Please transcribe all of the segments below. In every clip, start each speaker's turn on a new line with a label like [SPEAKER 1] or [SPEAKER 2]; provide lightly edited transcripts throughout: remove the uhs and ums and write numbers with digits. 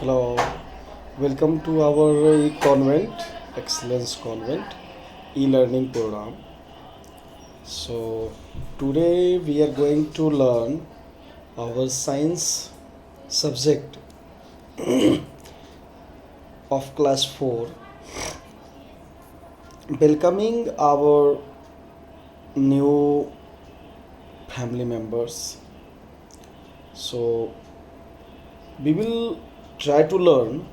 [SPEAKER 1] Hello, welcome to our convent, Excellence Convent e-learning program. So, today we are going to learn our science subject of class 4, welcoming our new family members. So, we will try to learn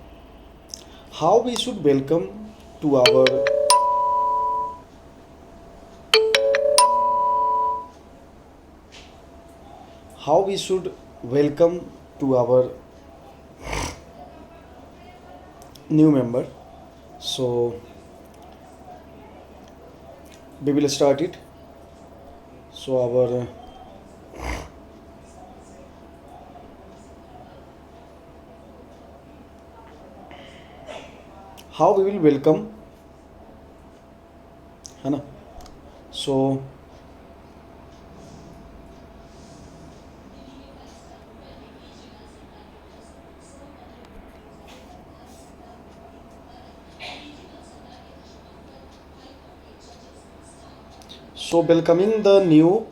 [SPEAKER 1] how we should welcome to our how we should welcome to our new member. So we will start it. So our how we will welcome है ना. So welcoming the new,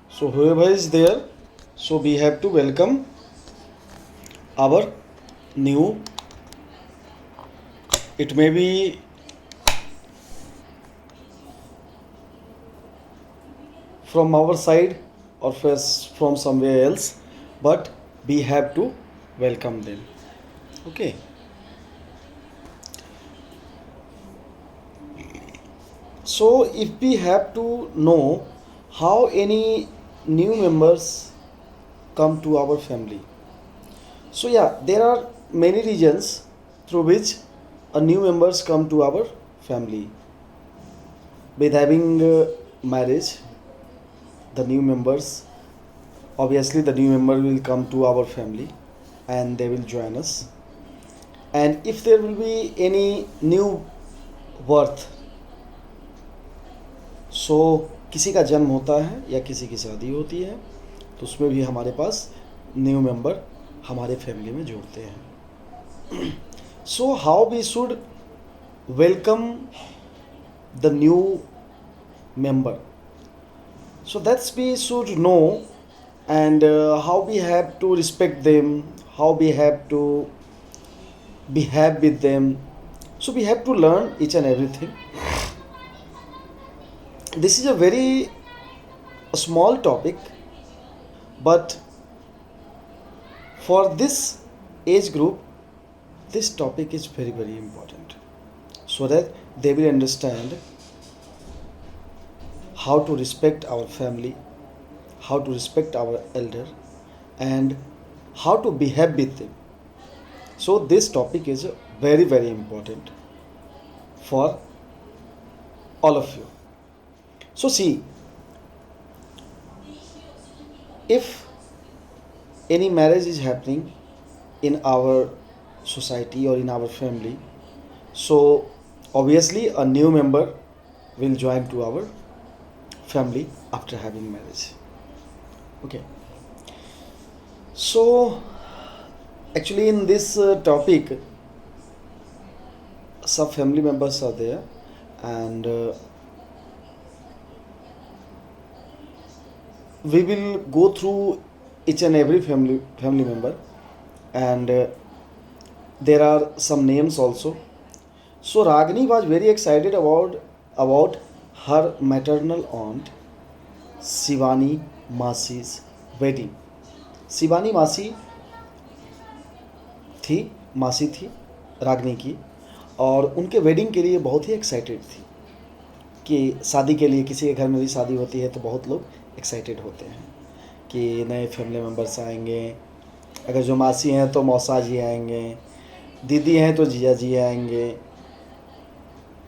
[SPEAKER 1] so whoever is there, so we have to welcome our new. It may be from our side or first from somewhere else, but we have to welcome them. Okay. So if we have to know how any new members come to our family, so yeah, there are many reasons through which a new members come to our family. With having marriage, the new members, obviously the new member will come to our family and they will join us. And if there will be any new birth, सो किसी का जन्म होता है या किसी की शादी होती है, तो उसमें भी हमारे पास न्यू मेंबर हमारे फैमिली में जोड़ते हैं. So how we should welcome the new member, so that's we should know. And how we have to respect them, how we have to behave with them, so we have to learn each and everything. This is a very small topic, but for this age group this topic is very very important, so that they will understand how to respect our family, how to respect our elder, and how to behave with them. So this topic is very very important for all of you. So see, if any marriage is happening in our society or in our family, so obviously a new member will join to our family after having marriage. Okay. So actually in this topic, some family members are there, and we will go through each and every family member, and there are some names also. So Ragini was very excited about her maternal aunt Shivani Masi's wedding. Shivani मासी थी रागनी की, और उनके wedding के लिए बहुत ही excited थी. कि शादी के लिए, किसी के घर में भी शादी होती है तो बहुत लोग एक्साइटेड होते हैं कि नए फैमिली मेम्बर्स आएंगे. अगर जो मासी हैं तो मौसा जी आएंगे, दीदी हैं तो जिया जी आएंगे,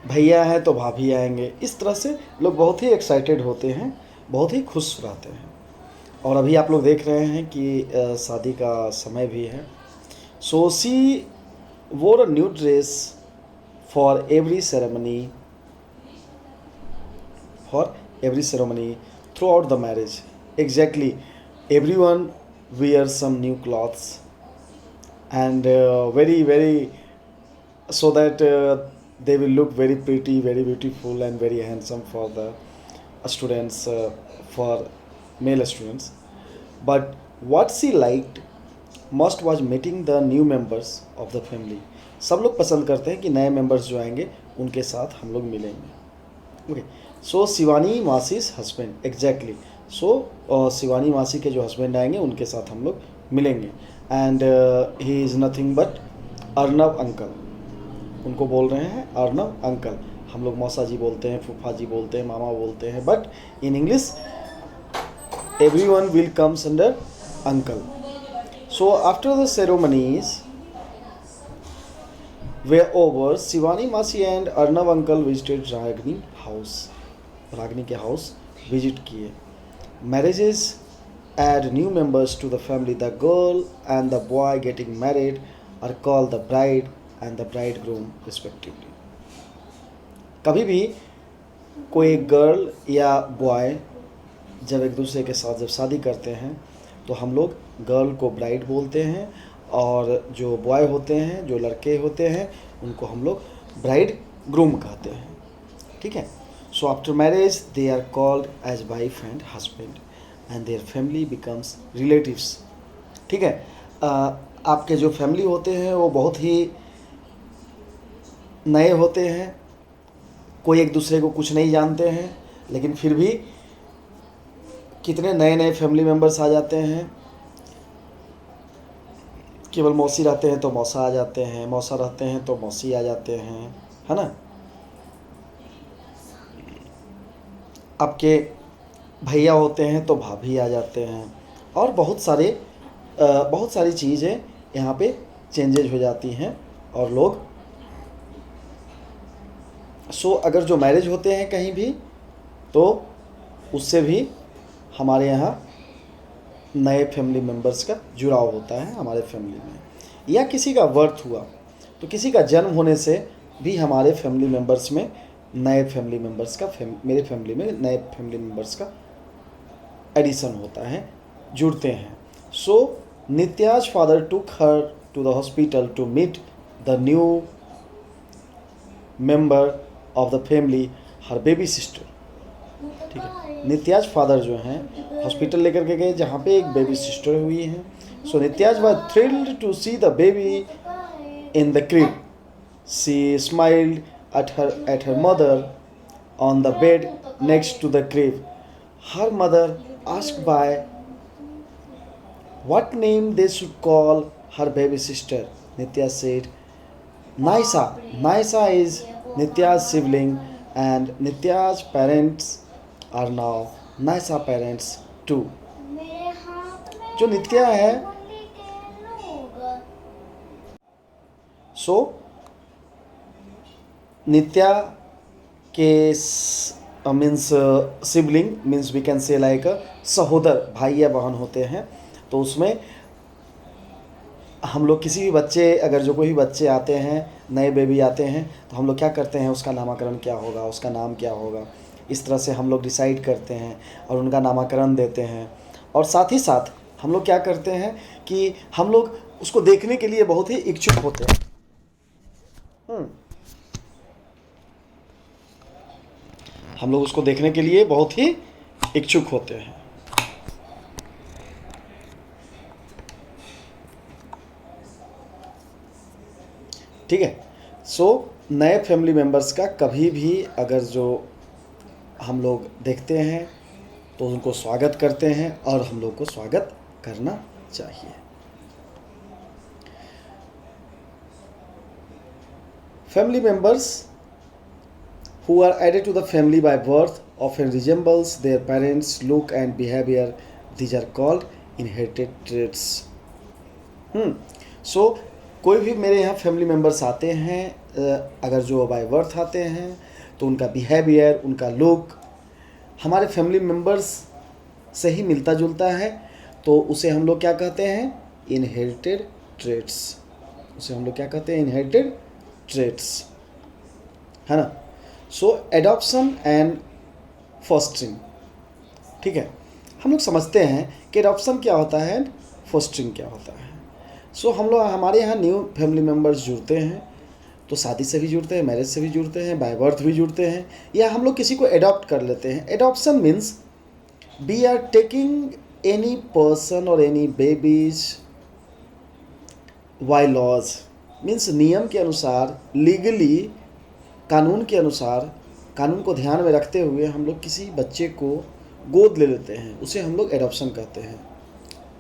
[SPEAKER 1] भैया हैं तो भाभी आएंगे. इस तरह से लोग बहुत ही एक्साइटेड होते हैं, बहुत ही खुश रहते हैं. और अभी आप लोग देख रहे हैं कि शादी का समय भी है. So she wore a new dress for every ceremony throughout the marriage. Exactly, everyone wears some new clothes and very so that they will look very pretty, very beautiful, and very handsome for the students, for male students. But what she liked most was meeting the new members of the family. सब लोग पसंद करते हैं कि नए members जो आएंगे उनके साथ हम लोग मिलेंगे. ओके, सो शिवानी मासी's हस्बैंड, एग्जैक्टली. सो शिवानी मासी के जो हस्बैंड आएंगे उनके साथ हम लोग मिलेंगे. And he is nothing but Arnav uncle. उनको बोल रहे हैं अर्नव अंकल. हम लोग मौसा जी बोलते हैं, फूफा जी बोलते हैं, मामा बोलते हैं, but in English everyone will comes under uncle. So after the ceremonies were over, Shivani Masi and Arnav uncle visited Ragini house. Ragini के house visit किए. Marriages add new members to the family. The girl and the boy getting married are called the bride and the bridegroom respectively. कभी भी कोई girl या boy जब एक दूसरे के साथ जब शादी करते हैं तो हम लोग गर्ल को ब्राइड बोलते हैं और जो बॉय होते हैं, जो लड़के होते हैं, उनको हम लोग ब्राइड ग्रूम कहते हैं. ठीक है. So after marriage they are called as wife and husband and their family becomes relatives. ठीक है. आपके जो फैमिली होते हैं वो बहुत ही नए होते हैं, कोई एक दूसरे को कुछ नहीं जानते हैं, लेकिन फिर भी कितने नए नए फैमिली मेम्बर्स आ जाते हैं. केवल मौसी रहते हैं तो मौसा आ जाते हैं, मौसा रहते हैं तो मौसी आ जाते हैं, है ना. आपके भैया होते हैं तो भाभी आ जाते हैं, और बहुत सारी चीज़ें यहाँ पे चेंजेज हो जाती हैं. और लोग अगर जो मैरिज होते हैं कहीं भी तो उससे भी हमारे यहाँ नए फैमिली मेम्बर्स का जुड़ाव होता है हमारे फैमिली में. या किसी का बर्थ हुआ तो किसी का जन्म होने से भी हमारे फैमिली मेम्बर्स में नए फैमिली मेम्बर्स का मेरे फैमिली में नए फैमिली मेम्बर्स का एडिशन होता है, जुड़ते हैं. So Nitya's father took her to the hospital to meet the new member of the family, her baby sister. ठीक है. नित्याज फादर जो हैं हॉस्पिटल लेकर के गए जहाँ पे एक बेबी सिस्टर हुई है. So Nitya's was thrilled to see the baby in the crib. She smiled at her mother on the bed next to the crib. Her mother asked by what name they should call her baby sister. Nitya said, Naisa. Naisa is Nitya's sibling and Nitya's parents are now Naisa parents too. जो नित्या है, नित्या के means sibling means we can say like सहोदर, भाई या बहन होते हैं. तो उसमें हम लोग किसी भी बच्चे, अगर जो कोई भी बच्चे आते हैं, नए बेबी आते हैं, तो हम लोग क्या करते हैं, उसका नामकरण क्या होगा, उसका नाम क्या होगा, इस तरह से हम लोग डिसाइड करते हैं और उनका नामकरण देते हैं. और साथ ही साथ हम लोग क्या करते हैं कि हम लोग उसको देखने के लिए बहुत ही इच्छुक होते हैं. हम लोग उसको देखने के लिए बहुत ही इच्छुक होते हैं. ठीक है. नए फैमिली मेम्बर्स का कभी भी अगर जो हम लोग देखते हैं तो उनको स्वागत करते हैं और हम लोग को स्वागत करना चाहिए. Family members who are added to the family by birth often resembles their parents' look and behavior. These are called inherited traits. So कोई भी मेरे यहाँ फैमिली मेम्बर्स आते हैं, अगर जो बाय बर्थ आते हैं तो उनका बिहेवियर, उनका लुक हमारे फैमिली मेम्बर्स से ही मिलता जुलता है, तो उसे हम लोग क्या कहते हैं, इनहेरिटेड ट्रेट्स. उसे हम लोग क्या कहते हैं, इनहेरिटेड ट्रेट्स, है ना. Adoption and fostering. ठीक है. हम लोग समझते हैं कि एडॉप्शन क्या होता है एंड फॉस्टरिंग क्या होता है. सो हम लोग हमारे यहाँ न्यू फैमिली मेम्बर्स जुड़ते हैं, तो शादी से भी जुड़ते हैं, मैरिज से भी जुड़ते हैं, बाय बर्थ भी जुड़ते हैं, या हम लोग किसी को एडॉप्ट कर लेते हैं। Adoption means we are taking any person और any babies by laws, means नियम के अनुसार, लीगली, कानून के अनुसार, कानून को ध्यान में रखते हुए हम लोग किसी बच्चे को गोद ले लेते हैं, उसे हम लोग एडॉप्शन कहते हैं।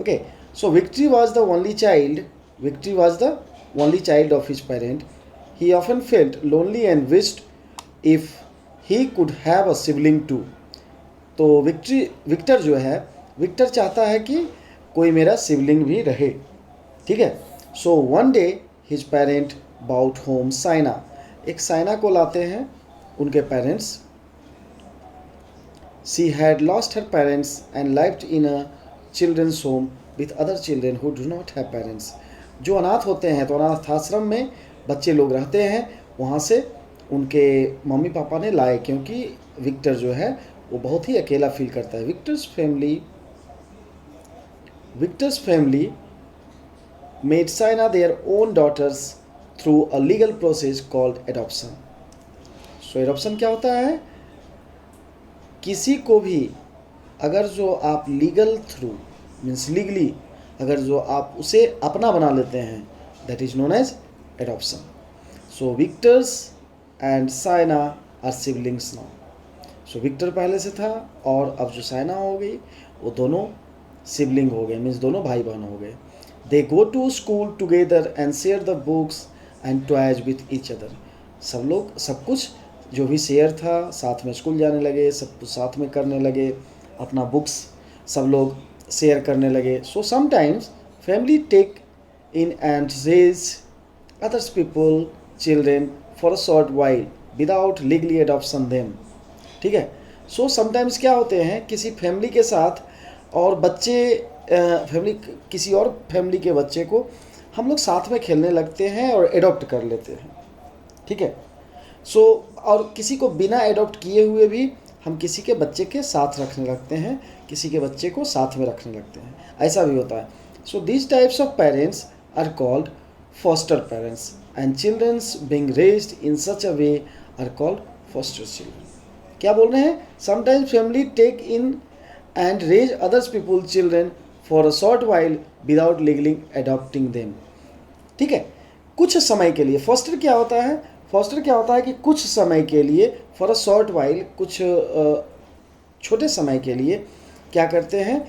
[SPEAKER 1] Okay, so Victory was the only child, Victory was the only child of his parent, he often felt lonely and wished if he could have a sibling too. तो विक्टर जो है, विक्टर चाहता है कि कोई मेरा सिबलिंग भी रहे, ठीक है। So one day his parent bought home Saina, एक साइना को लाते हैं उनके parents. She had lost her parents and lived in a children's home with other children who do not have parents. जो अनाथ होते हैं तो अनाथ आश्रम में बच्चे लोग रहते हैं, वहाँ से उनके मम्मी पापा ने लाए, क्योंकि विक्टर जो है वो बहुत ही अकेला फील करता है। Victor's family made Saina their own daughters through a legal process called adoption. So adoption क्या होता है? किसी को भी अगर जो आप लीगल थ्रू मीन्स लीगली अगर जो आप उसे अपना बना लेते हैं, that is known as adoption. So Victor's and Saina are siblings now. So Victor पहले से था और अब जो साइना हो गई वो दोनों सिबलिंग हो गए, मीन्स दोनों भाई बहन हो गए। They go to school together and share the books and toys with each other. सब लोग सब कुछ जो भी शेयर था, साथ में स्कूल जाने लगे, सब कुछ साथ में करने लगे, अपना बुक्स सब लोग शेयर करने लगे। So sometimes family take in and raise others people children for a short while without legally adoption them, ठीक है। सो समटाइम्स क्या होते हैं, किसी फैमिली के साथ और बच्चे फैमिली किसी और फैमिली के बच्चे को हम लोग साथ में खेलने लगते हैं और एडॉप्ट कर लेते हैं, ठीक है। सो और किसी को बिना एडॉप्ट किए हुए भी हम किसी के बच्चे के साथ रखने लगते हैं, किसी के बच्चे को साथ में रखने लगते हैं, ऐसा भी होता है। So this types of parents are called foster parents and children's being raised in such a way are called foster children. क्या बोल रहे हैं? Sometimes family take in and raise others people children for a short while without legally adopting them, ठीक है। कुछ समय के लिए फॉस्टर क्या होता है? फॉस्टर क्या होता है कि कुछ समय के लिए, फॉर अ शॉर्ट वाइल, कुछ छोटे समय के लिए क्या करते हैं,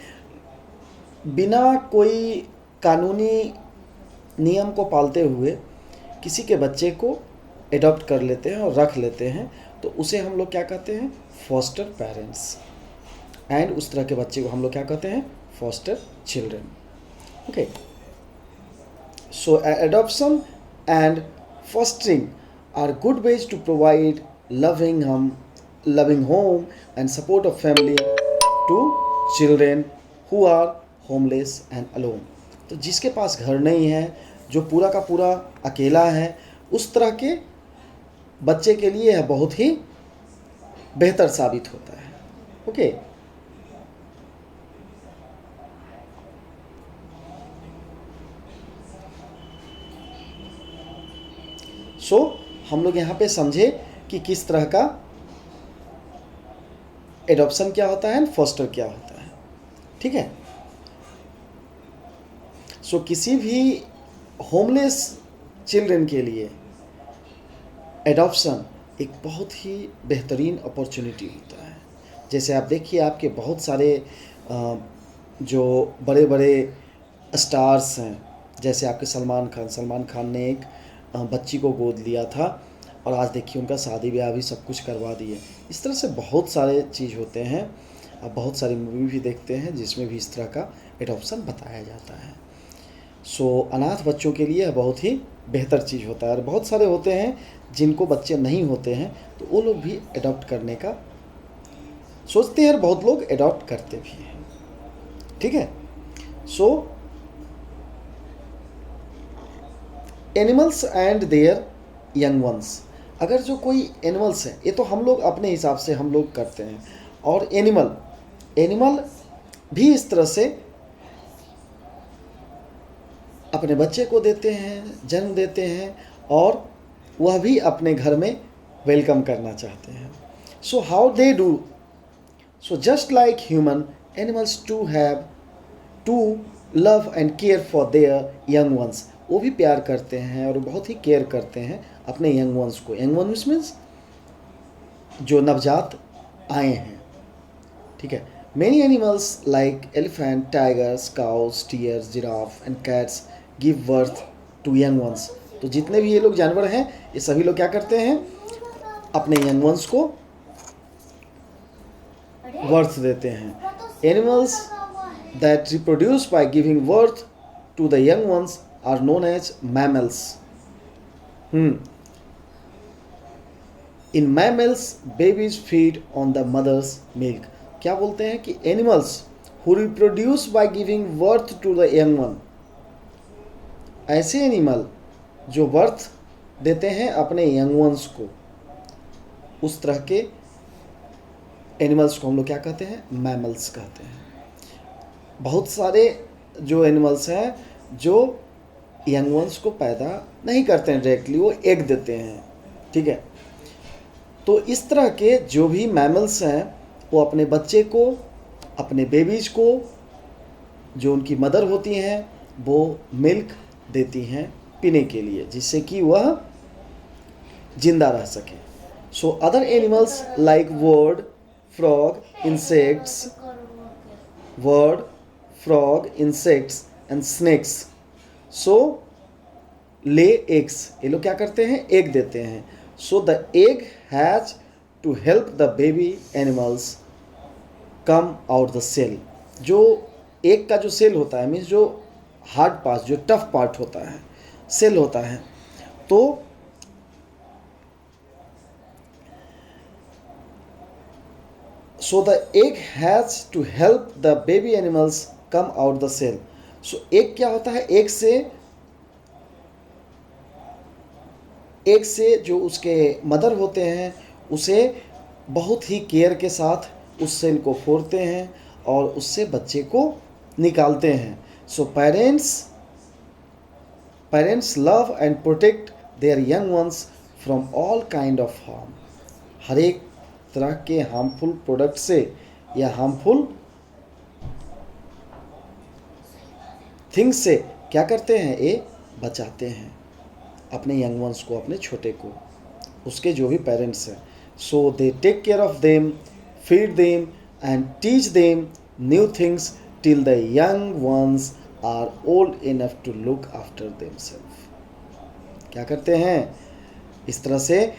[SPEAKER 1] बिना कोई कानूनी नियम को पालते हुए किसी के बच्चे को एडॉप्ट कर लेते हैं और रख लेते हैं, तो उसे हम लोग क्या कहते हैं? Foster parents. एंड उस तरह के बच्चे को हम लोग क्या कहते हैं? Foster children. Okay, so adoption and fostering are good ways to provide loving home and support of family to children who are homeless and alone। तो जिसके पास घर नहीं है, जो पूरा का पूरा अकेला है, उस तरह के बच्चे के लिए यह बहुत ही बेहतर साबित होता है। ओके, सो हम लोग यहाँ पे समझे कि किस तरह का एडॉप्शन क्या होता है, फॉस्टर क्या होता है, ठीक है। सो किसी भी होमलेस चिल्ड्रन के लिए एडॉप्शन एक बहुत ही बेहतरीन अपॉर्चुनिटी होता है। जैसे आप देखिए, आपके बहुत सारे जो बड़े बड़े स्टार्स हैं, जैसे आपके सलमान खान ने एक बच्ची को गोद लिया था और आज देखिए उनका शादी ब्याह भी सब कुछ करवा दिए। इस तरह से बहुत सारे चीज़ होते हैं। आप बहुत सारी मूवी भी देखते हैं जिसमें भी इस तरह का एडॉप्शन बताया जाता है। सो अनाथ बच्चों के लिए बहुत ही बेहतर चीज़ होता है। और बहुत सारे होते हैं जिनको बच्चे नहीं होते हैं, तो वो लोग भी एडॉप्ट करने का सोचते हैं और बहुत लोग एडॉप्ट करते भी हैं, ठीक है। सो animals and there young once, अगर जो कोई एनिमल्स हैं, ये तो हम लोग अपने हिसाब से हम लोग करते हैं, और एनिमल भी इस तरह से अपने बच्चे को देते हैं, जन्म देते हैं, और वह भी अपने घर में वेलकम करना चाहते हैं. So how they do? So just like human, animals too have to love and care for their young ones. वो भी प्यार करते हैं और बहुत ही केयर करते हैं अपने यंग वंस को. यंग वंस मीन्स जो नवजात आए हैं, ठीक है. Many animals like elephant, tigers, cows, deers, giraffe and cats give birth to young ones. तो जितने भी ये लोग जानवर हैं, ये सभी लोग क्या करते हैं? अपने यंग वंस को बर्थ देते हैं. Animals that reproduce by giving birth to the young ones are known as mammals. In mammals, babies feed on the mother's milk. क्या बोलते हैं कि animals who reproduce by giving birth to the young one, ऐसे animal जो birth देते हैं अपने young ones को, उस तरह के एनिमल्स को हम लोग क्या कहते हैं? मैमल्स कहते हैं. बहुत सारे जो एनिमल्स हैं जो यंग वंस को पैदा नहीं करते हैं डायरेक्टली, वो एग देते हैं, ठीक है. तो इस तरह के जो भी मैमल्स हैं वो अपने बच्चे को, अपने बेबीज को, जो उनकी मदर होती हैं, वो मिल्क देती हैं पीने के लिए, जिससे कि वह जिंदा रह सके. So other animals like bird, frog, insects, bird, frog, insects and snakes so lay eggs. ये लोग क्या करते हैं? एग देते हैं. so the egg has to help the baby animals come out the cell. जो एग का जो सेल होता है, मीन्स जो हार्ड पार्ट, जो टफ पार्ट होता है, सेल होता है, तो so the egg has to help the baby animals come out the shell. So egg क्या होता है? एग से जो उसके मदर होते हैं उसे बहुत ही केयर के साथ उस सेल को फोड़ते हैं और उससे बच्चे को निकालते हैं. So parents love and protect their young ones from all kind of harm. हर एक तरह के हार्मफुल प्रोडक्ट से या हार्मफुल थिंग्स से क्या करते हैं? ये बचाते हैं अपने यंग वंस को, अपने छोटे को, उसके जो भी पेरेंट्स हैं. So they take care of them, feed them and teach them new things till the young ones are old enough to look after themselves. क्या करते हैं? इस तरह से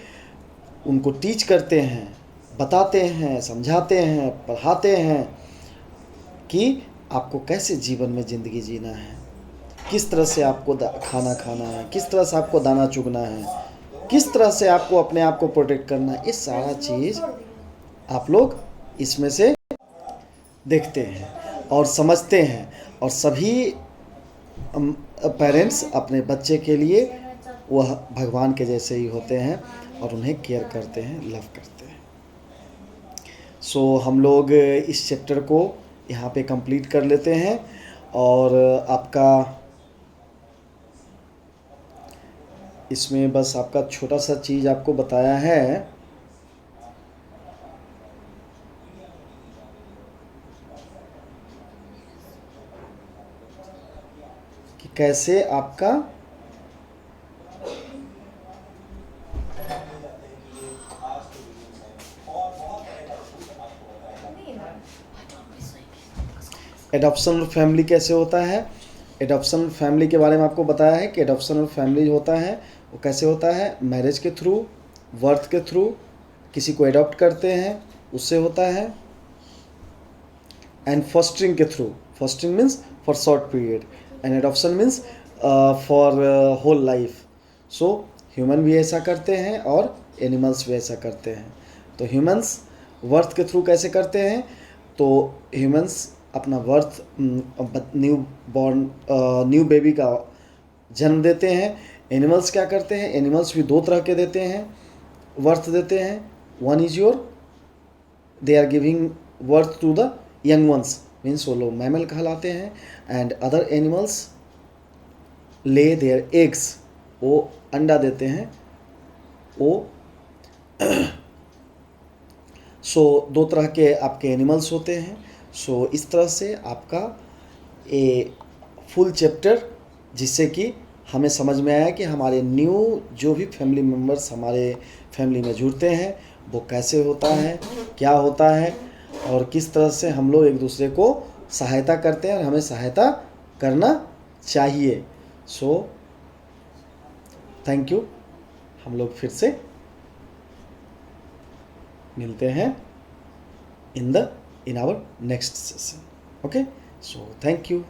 [SPEAKER 1] उनको टीच करते हैं, बताते हैं, समझाते हैं, पढ़ाते हैं कि आपको कैसे जीवन में ज़िंदगी जीना है, किस तरह से आपको खाना खाना है, किस तरह से आपको दाना चुगना है, किस तरह से आपको अपने आप को प्रोटेक्ट करना है. ये सारा चीज़ आप लोग इसमें से देखते हैं और समझते हैं. और सभी पेरेंट्स अपने बच्चे के लिए वह भगवान के जैसे ही होते हैं और उन्हें केयर करते हैं, लव करते हैं. सो हम लोग इस चैप्टर को यहाँ पे कंप्लीट कर लेते हैं. और आपका इसमें बस आपका छोटा सा चीज़ आपको बताया है कि कैसे आपका एडॉप्शन फैमिली कैसे होता है. एडॉप्शन फैमिली के बारे में आपको बताया है कि एडॉप्शन फैमिली होता है वो कैसे होता है? मैरिज के थ्रू, बर्थ के थ्रू किसी को एडॉप्ट करते हैं, उससे होता है. एंड फॉस्टरिंग के थ्रू. Fostering means for short period and adoption means for whole life. So human भी ऐसा करते हैं और एनिमल्स भी ऐसा करते हैं. तो ह्यूमन्स बर्थ के थ्रू कैसे करते हैं? तो ह्यूमन्स अपना बर्थ, न्यू बेबी का जन्म देते हैं. एनिमल्स क्या करते हैं? एनिमल्स भी दो तरह के देते हैं, बर्थ देते हैं. One is your, they are giving birth to the young ones, means वो लोग मैमल कहलाते हैं. And other animals lay their eggs, वो अंडा देते हैं। वो सो दो तरह के आपके एनिमल्स होते हैं। सो इस तरह से आपका ए फुल चैप्टर, जिससे कि हमें समझ में आया कि हमारे न्यू जो भी फैमिली मेम्बर्स हमारे फैमिली में जुड़ते हैं वो कैसे होता है, क्या होता है, और किस तरह से हम लोग एक दूसरे को सहायता करते हैं और हमें सहायता करना चाहिए। So thank you. हम लोग फिर से मिलते हैं in our next session. Okay, so thank you.